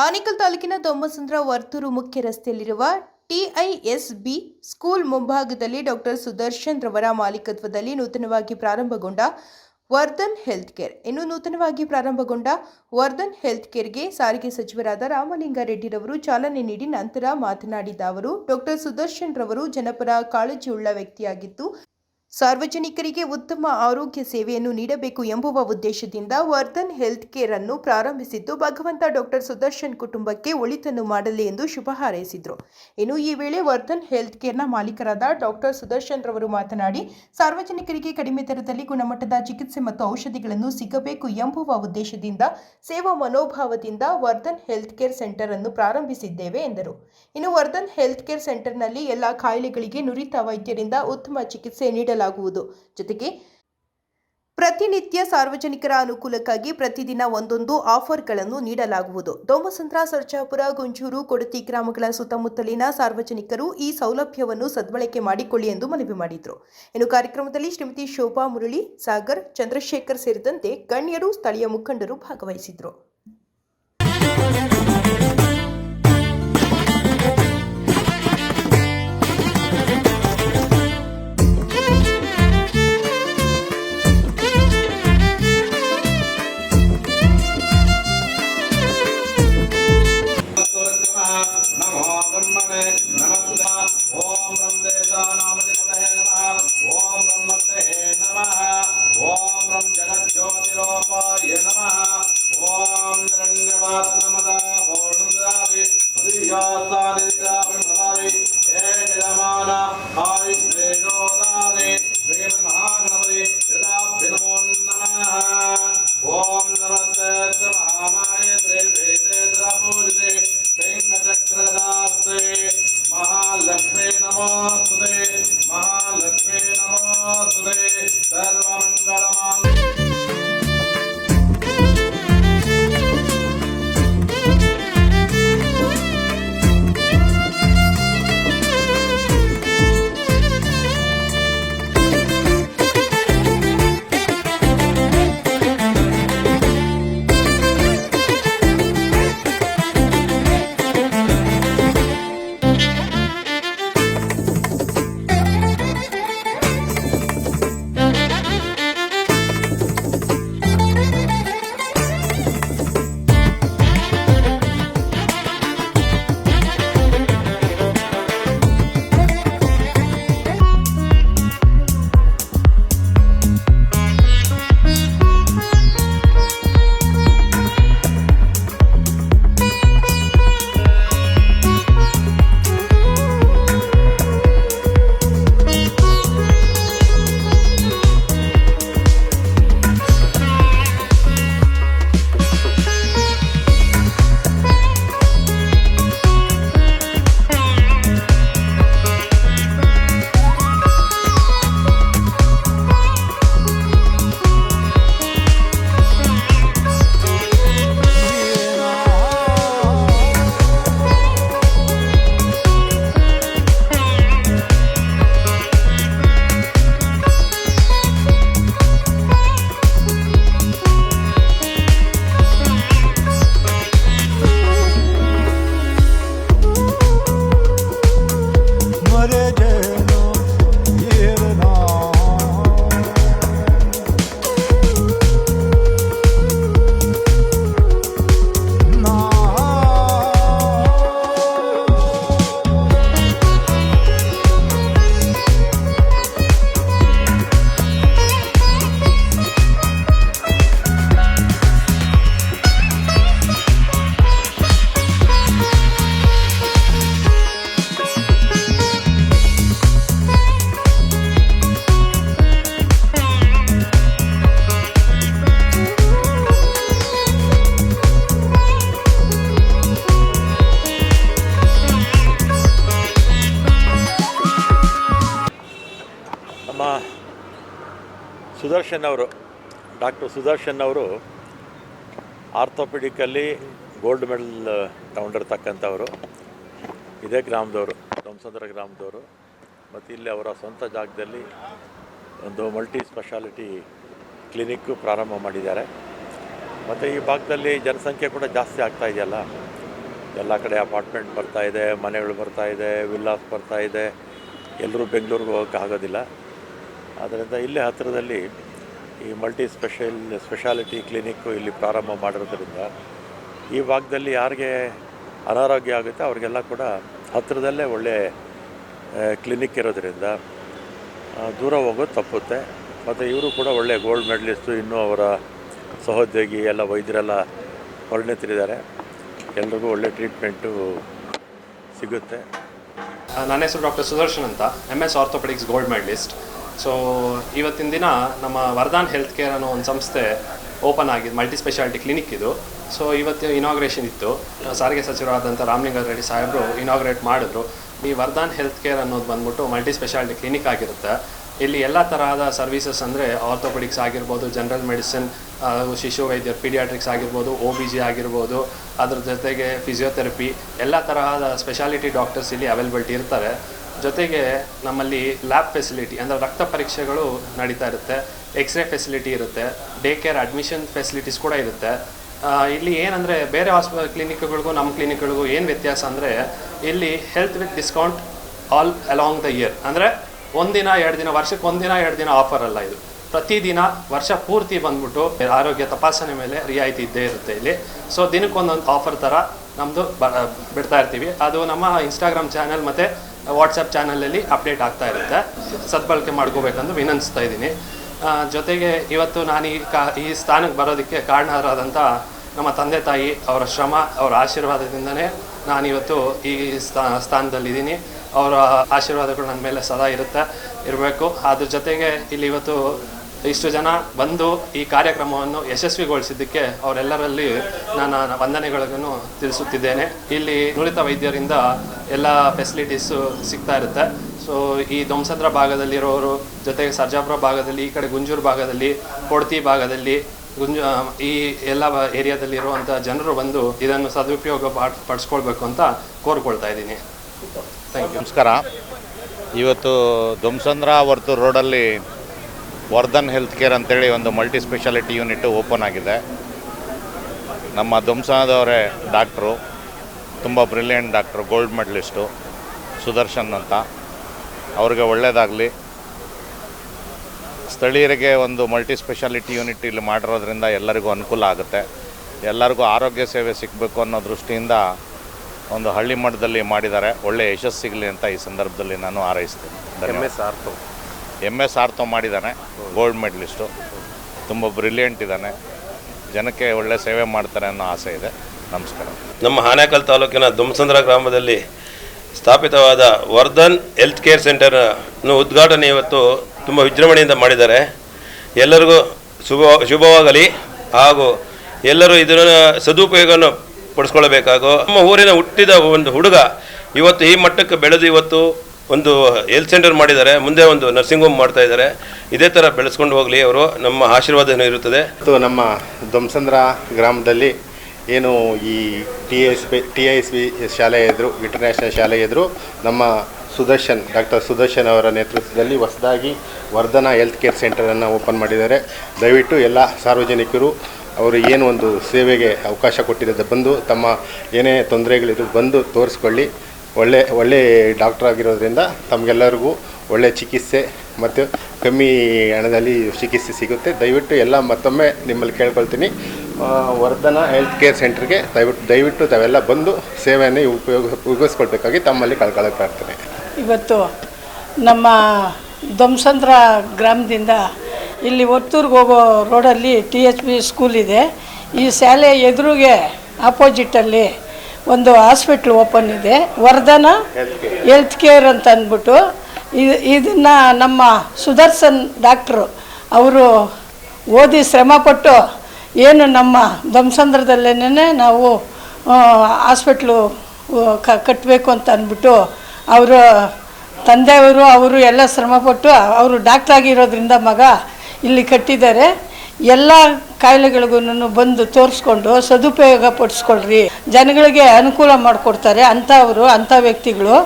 ಆನೇಕಲ್ ತಾಲೂಕಿನ ದೊಮ್ಮಸಂದ್ರ ವರ್ತೂರು ಮುಖ್ಯ ರಸ್ತೆಯಲ್ಲಿರುವ ಟಿಐಎಸ್ಬಿ ಸ್ಕೂಲ್ ಮುಂಭಾಗದಲ್ಲಿ ಡಾಕ್ಟರ್ ಸುದರ್ಶನ್ ರವರ ಮಾಲೀಕತ್ವದಲ್ಲಿ ನೂತನವಾಗಿ ಪ್ರಾರಂಭಗೊಂಡ ವರ್ಧನ್ ಹೆಲ್ತ್ ಕೇರ್. ನೂತನವಾಗಿ ಪ್ರಾರಂಭಗೊಂಡ ವರ್ಧನ್ ಹೆಲ್ತ್ ಕೇರ್ಗೆ ಸಾರಿಗೆ ಸಚಿವರಾದ ರಾಮಲಿಂಗಾರೆಡ್ಡಿರವರು ಚಾಲನೆ ನೀಡಿ ನಂತರ ಮಾತನಾಡಿದ ಅವರು, ಡಾಕ್ಟರ್ ಸುದರ್ಶನ್ ರವರು ಜನಪರ ಕಾಳಜಿಯುಳ್ಳ ವ್ಯಕ್ತಿಯಾಗಿದ್ದು, ಸಾರ್ವಜನಿಕರಿಗೆ ಉತ್ತಮ ಆರೋಗ್ಯ ಸೇವೆಯನ್ನು ನೀಡಬೇಕು ಎಂಬುವ ಉದ್ದೇಶದಿಂದ ವರ್ಧನ್ ಹೆಲ್ತ್ ಕೇರ್ ಅನ್ನು ಪ್ರಾರಂಭಿಸಿದ್ದು, ಭಗವಂತ ಡಾಕ್ಟರ್ ಸುದರ್ಶನ್ ಕುಟುಂಬಕ್ಕೆ ಒಳಿತನ್ನು ಮಾಡಲಿ ಎಂದು ಶುಭ ಹಾರೈಸಿದರು. ಈ ವೇಳೆ ವರ್ಧನ್ ಹೆಲ್ತ್ ಕೇರ್ನ ಮಾಲೀಕರಾದ ಡಾಕ್ಟರ್ ಸುದರ್ಶನ್ ರವರು ಮಾತನಾಡಿ, ಸಾರ್ವಜನಿಕರಿಗೆ ಕಡಿಮೆ ದರದಲ್ಲಿ ಗುಣಮಟ್ಟದ ಚಿಕಿತ್ಸೆ ಮತ್ತು ಔಷಧಿಗಳನ್ನು ಸಿಗಬೇಕು ಎಂಬುವ ಉದ್ದೇಶದಿಂದ ಸೇವಾ ಮನೋಭಾವದಿಂದ ವರ್ಧನ್ ಹೆಲ್ತ್ ಕೇರ್ ಸೆಂಟರ್ ಅನ್ನು ಪ್ರಾರಂಭಿಸಿದ್ದೇವೆ ಎಂದರು. ವರ್ಧನ್ ಹೆಲ್ತ್ ಕೇರ್ ಸೆಂಟರ್ನಲ್ಲಿ ಎಲ್ಲ ಕಾಯಿಲೆಗಳಿಗೆ ನುರಿತ ವೈದ್ಯರಿಂದ ಉತ್ತಮ ಚಿಕಿತ್ಸೆ ನೀಡಲಾಗುವುದು. ಜೊತೆಗೆ ಪ್ರತಿನಿತ್ಯ ಸಾರ್ವಜನಿಕರ ಅನುಕೂಲಕ್ಕಾಗಿ ಪ್ರತಿದಿನ ಒಂದೊಂದು ಆಫರ್ಗಳನ್ನು ನೀಡಲಾಗುವುದು. ದೊಮ್ಮಸಂದ್ರ, ಸರ್ಜಾಪುರ, ಗುಂಜೂರು, ಕೊಡತಿ ಗ್ರಾಮಗಳ ಸುತ್ತಮುತ್ತಲಿನ ಸಾರ್ವಜನಿಕರು ಈ ಸೌಲಭ್ಯವನ್ನು ಸದ್ಬಳಕೆ ಮಾಡಿಕೊಳ್ಳಿ ಎಂದು ಮನವಿ ಮಾಡಿದರು. ಕಾರ್ಯಕ್ರಮದಲ್ಲಿ ಶ್ರೀಮತಿ ಶೋಭಾ ಮುರಳಿ, ಸಾಗರ್, ಚಂದ್ರಶೇಖರ್ ಸೇರಿದಂತೆ ಗಣ್ಯರು, ಸ್ಥಳೀಯ ಮುಖಂಡರು ಭಾಗವಹಿಸಿದರು. महालक्ष्मी नमोस्तुते सर्वमंगलमांगल्ये। ಸುದರ್ಶನ್ ಅವರು ಡಾಕ್ಟರ್ ಸುದರ್ಶನ್ ಅವರು ಆರ್ಥೋಪೆಡಿಕಲ್ಲಿ ಗೋಲ್ಡ್ ಮೆಡಲ್ ತಗೊಂಡಿರ್ತಕ್ಕಂಥವರು. ಇದೇ ಗ್ರಾಮದವರು, ದೊಮ್ಮಸಂದ್ರ ಗ್ರಾಮದವರು. ಮತ್ತು ಇಲ್ಲಿ ಅವರ ಸ್ವಂತ ಜಾಗದಲ್ಲಿ ಒಂದು ಮಲ್ಟಿ ಸ್ಪೆಷಾಲಿಟಿ ಕ್ಲಿನಿಕ್ಕು ಪ್ರಾರಂಭ ಮಾಡಿದ್ದಾರೆ. ಮತ್ತು ಈ ಭಾಗದಲ್ಲಿ ಜನಸಂಖ್ಯೆ ಕೂಡ ಜಾಸ್ತಿ ಆಗ್ತಾ ಇದೆಯಲ್ಲ, ಎಲ್ಲ ಕಡೆ ಅಪಾರ್ಟ್ಮೆಂಟ್ ಬರ್ತಾಯಿದೆ, ಮನೆಗಳು ಬರ್ತಾಯಿದೆ, ವಿಲ್ಲಾಸ್ ಬರ್ತಾಯಿದೆ. ಎಲ್ಲರೂ ಬೆಂಗಳೂರಿಗೆ ಹೋಗೋಕ್ಕೆ ಆಗೋದಿಲ್ಲ. ಆದ್ದರಿಂದ ಇಲ್ಲೇ ಹತ್ತಿರದಲ್ಲಿ ಈ ಸ್ಪೆಷಾಲಿಟಿ ಕ್ಲಿನಿಕ್ಕು ಇಲ್ಲಿ ಪ್ರಾರಂಭ ಮಾಡಿರೋದ್ರಿಂದ ಈ ಭಾಗದಲ್ಲಿ ಯಾರಿಗೆ ಅನಾರೋಗ್ಯ ಆಗುತ್ತೆ ಅವ್ರಿಗೆಲ್ಲ ಕೂಡ ಹತ್ತಿರದಲ್ಲೇ ಒಳ್ಳೆ ಕ್ಲಿನಿಕ್ ಇರೋದ್ರಿಂದ ದೂರ ಹೋಗೋದು ತಪ್ಪುತ್ತೆ. ಮತ್ತು ಇವರು ಕೂಡ ಒಳ್ಳೆ ಗೋಲ್ಡ್ ಮೆಡಲಿಸ್ಟು, ಇನ್ನೂ ಅವರ ಸಹೋದ್ಯೋಗಿ ಎಲ್ಲ ವೈದ್ಯರೆಲ್ಲ ಪರಿಣಿತರಿದ್ದಾರೆ. ಎಲ್ರಿಗೂ ಒಳ್ಳೆ ಟ್ರೀಟ್ಮೆಂಟು ಸಿಗುತ್ತೆ. ನನ್ನ ಹೆಸರು ಡಾಕ್ಟರ್ ಸುದರ್ಶನ್ ಅಂತ, MS orthopaedics gold medalist. So ಇವತ್ತಿನ ದಿನ ನಮ್ಮ ವರ್ಧನ್ ಹೆಲ್ತ್ ಕೇರ್ ಅನ್ನೋ ಒಂದು ಸಂಸ್ಥೆ ಓಪನ್ ಆಗಿದೆ, ಮಲ್ಟಿ ಸ್ಪೆಷಾಲಿಟಿ ಕ್ಲಿನಿಕ್ ಇದು. ಸೊ ಇವತ್ತು ಇನಾಗ್ರೇಷನ್ ಇತ್ತು. ಸಾರಿಗೆ ಸಚಿವರಾದಂಥ ರಾಮಲಿಂಗಾರೆಡ್ಡಿ ರೆಡ್ಡಿ ಸಾಹೇಬರು ಇನಾಗ್ರೇಟ್ ಮಾಡಿದ್ರು. ಈ ವರ್ಧನ್ ಹೆಲ್ತ್ ಕೇರ್ ಅನ್ನೋದು ಬಂದ್ಬಿಟ್ಟು ಮಲ್ಟಿ ಸ್ಪೆಷಾಲಿಟಿ ಕ್ಲಿನಿಕ್ ಆಗಿರುತ್ತೆ. ಇಲ್ಲಿ ಎಲ್ಲ ತರಹದ ಸರ್ವಿಸಸ್ ಅಂದರೆ ಆರ್ಥೋಪೆಡಿಕ್ಸ್ ಆಗಿರ್ಬೋದು, ಜನರಲ್ ಮೆಡಿಸಿನ್, ಶಿಶು ವೈದ್ಯರು, ಪೀಡಿಯಾಟ್ರಿಕ್ಸ್ ಆಗಿರ್ಬೋದು, OBG ಆಗಿರ್ಬೋದು, ಅದ್ರ ಜೊತೆಗೆ ಫಿಸಿಯೋಥೆರಪಿ, ಎಲ್ಲ ತರಹದ ಸ್ಪೆಷಾಲಿಟಿ ಡಾಕ್ಟರ್ಸ್ ಇಲ್ಲಿ ಅವೈಲಬಿಲಿಟಿ ಇರ್ತಾರೆ. ಜೊತೆಗೆ ನಮ್ಮಲ್ಲಿ ಲ್ಯಾಬ್ ಫೆಸಿಲಿಟಿ ಅಂದರೆ ರಕ್ತ ಪರೀಕ್ಷೆಗಳು ನಡೀತಾ ಇರುತ್ತೆ, ಎಕ್ಸ್ರೇ ಫೆಸಿಲಿಟಿ ಇರುತ್ತೆ, ಡೇ ಕೇರ್ ಅಡ್ಮಿಷನ್ ಫೆಸಿಲಿಟೀಸ್ ಕೂಡ ಇರುತ್ತೆ. ಇಲ್ಲಿ ಏನಂದರೆ ಬೇರೆ ಕ್ಲಿನಿಕ್ಗಳಿಗೂ ನಮ್ಮ ಕ್ಲಿನಿಕ್ಗಳಿಗೂ ಏನು ವ್ಯತ್ಯಾಸ ಅಂದರೆ ಇಲ್ಲಿ health with discount all along the year. ಅಂದರೆ ಒಂದಿನ 2 ದಿನ, ವರ್ಷಕ್ಕೆ 1 ದಿನ 2 ದಿನ ಆಫರ್ ಅಲ್ಲ ಇದು. ಪ್ರತಿದಿನ ವರ್ಷ ಪೂರ್ತಿ ಬಂದ್ಬಿಟ್ಟು ಆರೋಗ್ಯ ತಪಾಸಣೆ ಮೇಲೆ ರಿಯಾಯಿತಿ ಇದ್ದೇ ಇರುತ್ತೆ ಇಲ್ಲಿ. ಸೊ ದಿನಕ್ಕೊಂದೊಂದು ಆಫರ್ ಥರ ನಮ್ಮದು ಬಿಡ್ತಾ ಇರ್ತೀವಿ. ಅದು ನಮ್ಮ ಇನ್ಸ್ಟಾಗ್ರಾಮ್ ಚಾನಲ್ ಮತ್ತು ವಾಟ್ಸಪ್ ಚಾನಲಲ್ಲಿ ಅಪ್ಡೇಟ್ ಆಗ್ತಾ ಇರುತ್ತೆ. ಸದ್ಬಳಕೆ ಮಾಡ್ಕೋಬೇಕಂದು ವಿನಂತಿಸ್ತಾ ಇದ್ದೀನಿ. ಜೊತೆಗೆ ಇವತ್ತು ನಾನು ಈ ಸ್ಥಾನಕ್ಕೆ ಬರೋದಕ್ಕೆ ಕಾರಣರಾದಂಥ ನಮ್ಮ ತಂದೆ ತಾಯಿ ಅವರ ಶ್ರಮ, ಅವರ ಆಶೀರ್ವಾದದಿಂದನೇ ನಾನಿವತ್ತು ಈ ಸ್ಥಾನದಲ್ಲಿದ್ದೀನಿ. ಅವರ ಆಶೀರ್ವಾದಗಳು ನನ್ನ ಮೇಲೆ ಸದಾ ಇರಬೇಕು. ಅದ್ರ ಜೊತೆಗೆ ಇಲ್ಲಿ ಇವತ್ತು ಇಷ್ಟು ಜನ ಬಂದು ಈ ಕಾರ್ಯಕ್ರಮವನ್ನು ಯಶಸ್ವಿಗೊಳಿಸಿದ್ದಕ್ಕೆ ಅವರೆಲ್ಲರಲ್ಲಿ ನಾನು ವಂದನೆಗಳನ್ನು ತಿಳಿಸುತ್ತಿದ್ದೇನೆ. ಇಲ್ಲಿ ನುರಿತ ವೈದ್ಯರಿಂದ ಎಲ್ಲ ಫೆಸಿಲಿಟೀಸು ಸಿಗ್ತಾ ಇರುತ್ತೆ. ಸೊ ಈ ದೊಮ್ಸಂದ್ರ ಭಾಗದಲ್ಲಿರೋರು, ಜೊತೆಗೆ ಸರ್ಜಾಪುರ ಭಾಗದಲ್ಲಿ, ಈ ಕಡೆ ಗುಂಜೂರು ಭಾಗದಲ್ಲಿ, ಕೊಡ್ತಿ ಭಾಗದಲ್ಲಿ, ಈ ಎಲ್ಲ ಏರಿಯಾದಲ್ಲಿರುವಂಥ ಜನರು ಬಂದು ಇದನ್ನು ಸದುಪಯೋಗ ಪಡಿಸ್ಕೊಳ್ಬೇಕು ಅಂತ ಕೋರ್ಕೊಳ್ತಾ ಇದ್ದೀನಿ. Thank you. ನಮಸ್ಕಾರ. ಇವತ್ತು ದೊಮ್ಸಂದ್ರ ವರ್ತೂರು ರೋಡಲ್ಲಿ ವರ್ಧನ್ ಹೆಲ್ತ್ ಕೇರ್ ಅಂತೇಳಿ ಒಂದು ಮಲ್ಟಿ ಸ್ಪೆಷಾಲಿಟಿ ಯೂನಿಟ್ ಓಪನ್ ಆಗಿದೆ. ನಮ್ಮ ದೊಮ್ಸಂದ್ರದವರೇ ಡಾಕ್ಟ್ರು, ತುಂಬ brilliant doctor, gold medallist Sudarshan ಅಂತ. ಅವ್ರಿಗೆ ಒಳ್ಳೆಯದಾಗಲಿ. ಸ್ಥಳೀಯರಿಗೆ ಒಂದು ಮಲ್ಟಿ ಸ್ಪೆಷಾಲಿಟಿ ಯೂನಿಟ್ ಇಲ್ಲಿ ಮಾಡಿರೋದ್ರಿಂದ ಎಲ್ಲರಿಗೂ ಅನುಕೂಲ ಆಗುತ್ತೆ. ಎಲ್ಲರಿಗೂ ಆರೋಗ್ಯ ಸೇವೆ ಸಿಗಬೇಕು ಅನ್ನೋ ದೃಷ್ಟಿಯಿಂದ ಒಂದು ಹಳ್ಳಿ ಮಟ್ಟದಲ್ಲಿ ಮಾಡಿದ್ದಾರೆ. ಒಳ್ಳೆಯ ಯಶಸ್ಸು ಸಿಗಲಿ ಅಂತ ಈ ಸಂದರ್ಭದಲ್ಲಿ ನಾನು ಹಾರೈಸ್ತೇನೆ. MS ಆರ್ಥೋ ಮಾಡಿದ್ದಾನೆ, ಗೋಲ್ಡ್ ಮೆಡಲಿಸ್ಟು, ತುಂಬ ಬ್ರಿಲಿಯಂಟ್ ಇದ್ದಾನೆ. ಜನಕ್ಕೆ ಒಳ್ಳೆ ಸೇವೆ ಮಾಡ್ತಾರೆ ಅನ್ನೋ ಆಸೆ ಇದೆ. ನಮಸ್ಕಾರ. ನಮ್ಮ ಆನೇಕಲ್ ತಾಲೂಕಿನ ದೊಮ್ಸಂದ್ರ ಗ್ರಾಮದಲ್ಲಿ ಸ್ಥಾಪಿತವಾದ ವರ್ಧನ್ ಹೆಲ್ತ್ ಕೇರ್ ಸೆಂಟರ್ನ ಉದ್ಘಾಟನೆ ಇವತ್ತು ತುಂಬ ವಿಜೃಂಭಣೆಯಿಂದ ಮಾಡಿದ್ದಾರೆ. ಎಲ್ಲರಿಗೂ ಶುಭವಾಗಲಿ ಹಾಗೂ ಎಲ್ಲರೂ ಇದನ್ನು ಸದುಪಯೋಗವನ್ನು ಪಡಿಸ್ಕೊಳ್ಬೇಕಾಗೋ. ನಮ್ಮ ಊರಿನ ಹುಟ್ಟಿದ ಒಂದು ಹುಡುಗ ಇವತ್ತು ಈ ಮಟ್ಟಕ್ಕೆ ಬೆಳೆದು ಇವತ್ತು ಒಂದು ಹೆಲ್ತ್ ಸೆಂಟರ್ ಮಾಡಿದ್ದಾರೆ, ಮುಂದೆ ಒಂದು ನರ್ಸಿಂಗ್ ಹೋಮ್ ಮಾಡ್ತಾ ಇದ್ದಾರೆ. ಇದೇ ಥರ ಬೆಳೆಸ್ಕೊಂಡು ಹೋಗಲಿ, ಅವರು ನಮ್ಮ ಆಶೀರ್ವಾದ ಇರುತ್ತದೆ. ನಮ್ಮ ದೊಮ್ಸಂದ್ರ ಗ್ರಾಮದಲ್ಲಿ ಏನು ಈ TISB ಶಾಲೆ ಎದುರು, ಇಂಟರ್ನ್ಯಾಷನಲ್ ಶಾಲೆ ಎದುರು ನಮ್ಮ ಡಾಕ್ಟರ್ ಸುದರ್ಶನ್ ಅವರ ನೇತೃತ್ವದಲ್ಲಿ ಹೊಸದಾಗಿ ವರ್ಧನ ಹೆಲ್ತ್ ಕೇರ್ ಸೆಂಟರನ್ನು ಓಪನ್ ಮಾಡಿದ್ದಾರೆ. ದಯವಿಟ್ಟು ಎಲ್ಲ ಸಾರ್ವಜನಿಕರು ಅವರು ಏನು ಒಂದು ಸೇವೆಗೆ ಅವಕಾಶ ಕೊಟ್ಟಿರೋದು ಬಂದು ತಮ್ಮ ಏನೇ ತೊಂದರೆಗಳಿದ್ರು ಬಂದು ತೋರಿಸ್ಕೊಳ್ಳಿ. ಒಳ್ಳೆ ಡಾಕ್ಟರ್ ಆಗಿರೋದ್ರಿಂದ ತಮಗೆಲ್ಲರಿಗೂ ಒಳ್ಳೆಯ ಚಿಕಿತ್ಸೆ ಮತ್ತು ಕಮ್ಮಿ ಹಣದಲ್ಲಿ ಚಿಕಿತ್ಸೆ ಸಿಗುತ್ತೆ. ದಯವಿಟ್ಟು ಎಲ್ಲ ಮತ್ತೊಮ್ಮೆ ನಿಮ್ಮಲ್ಲಿ ಕೇಳ್ಕೊಳ್ತೀನಿ, ವರ್ಧನ ಹೆಲ್ತ್ ಕೇರ್ ಸೆಂಟರ್ಗೆ ದಯವಿಟ್ಟು ತಾವೆಲ್ಲ ಬಂದು ಸೇವೆಯನ್ನು ಉಪಯೋಗಿಸ್ಕೊಳ್ಬೇಕಾಗಿ ತಮ್ಮಲ್ಲಿ ಪ್ರಾರ್ಥನೆ. ಇವತ್ತು ನಮ್ಮ ದೊಮ್ಸಂದ್ರ ಗ್ರಾಮದಿಂದ ಇಲ್ಲಿ ವರ್ತೂರಿಗೆ ಹೋಗೋ ರೋಡಲ್ಲಿ THB ಸ್ಕೂಲ್ ಇದೆ. ಈ ಶಾಲೆ ಎದುರಿಗೆ ಆಪೋಸಿಟಲ್ಲಿ ಒಂದು ಹಾಸ್ಪಿಟ್ಲ್ ಓಪನ್ ಇದೆ, ವರ್ಧನ ಹೆಲ್ತ್ ಕೇರ್ ಅಂತ ಅಂದ್ಬಿಟ್ಟು. ಇದನ್ನು ನಮ್ಮ ಸುದರ್ಶನ್ ಡಾಕ್ಟ್ರು ಅವರು ಓದಿ ಶ್ರಮಪಟ್ಟು ಏನು ನಮ್ಮ ದೊಮ್ಸಂದ್ರದಲ್ಲೇ ನಾವು ಹಾಸ್ಪಿಟ್ಲು ಕಟ್ಟಬೇಕು ಅಂತ ಅಂದ್ಬಿಟ್ಟು ಅವರು ತಂದೆಯವರು ಅವರು ಎಲ್ಲ ಶ್ರಮಪಟ್ಟು ಅವರು ಡಾಕ್ಟ್ರಾಗಿರೋದ್ರಿಂದ ಮಗ ಇಲ್ಲಿ ಕಟ್ಟಿದ್ದಾರೆ. ಎಲ್ಲ ಕಾಯಿಲೆಗಳಿಗೂ ಬಂದು ತೋರಿಸ್ಕೊಂಡು ಸದುಪಯೋಗ ಪಡಿಸ್ಕೊಳ್ರಿ, ಜನಗಳಿಗೆ ಅನುಕೂಲ ಮಾಡಿಕೊಡ್ತಾರೆ ಅಂಥ ವ್ಯಕ್ತಿಗಳು.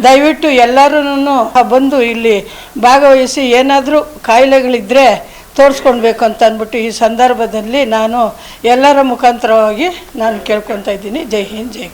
ದಯವಿಟ್ಟು ಎಲ್ಲರೂ ಬಂದು ಇಲ್ಲಿ ಭಾಗವಹಿಸಿ ಏನಾದರೂ ಕಾಯಿಲೆಗಳಿದ್ದರೆ ತೋರಿಸ್ಕೊಳ್ಬೇಕು ಅಂತ ಅಂದ್ಬಿಟ್ಟು ಈ ಸಂದರ್ಭದಲ್ಲಿ ನಾನು ಎಲ್ಲರ ಮುಖಾಂತರವಾಗಿ ನಾನು ಕೇಳ್ಕೊತಾ ಇದ್ದೀನಿ. ಜೈ ಹಿಂದ್, ಜೈ ಕರ್ನಾಟಕ.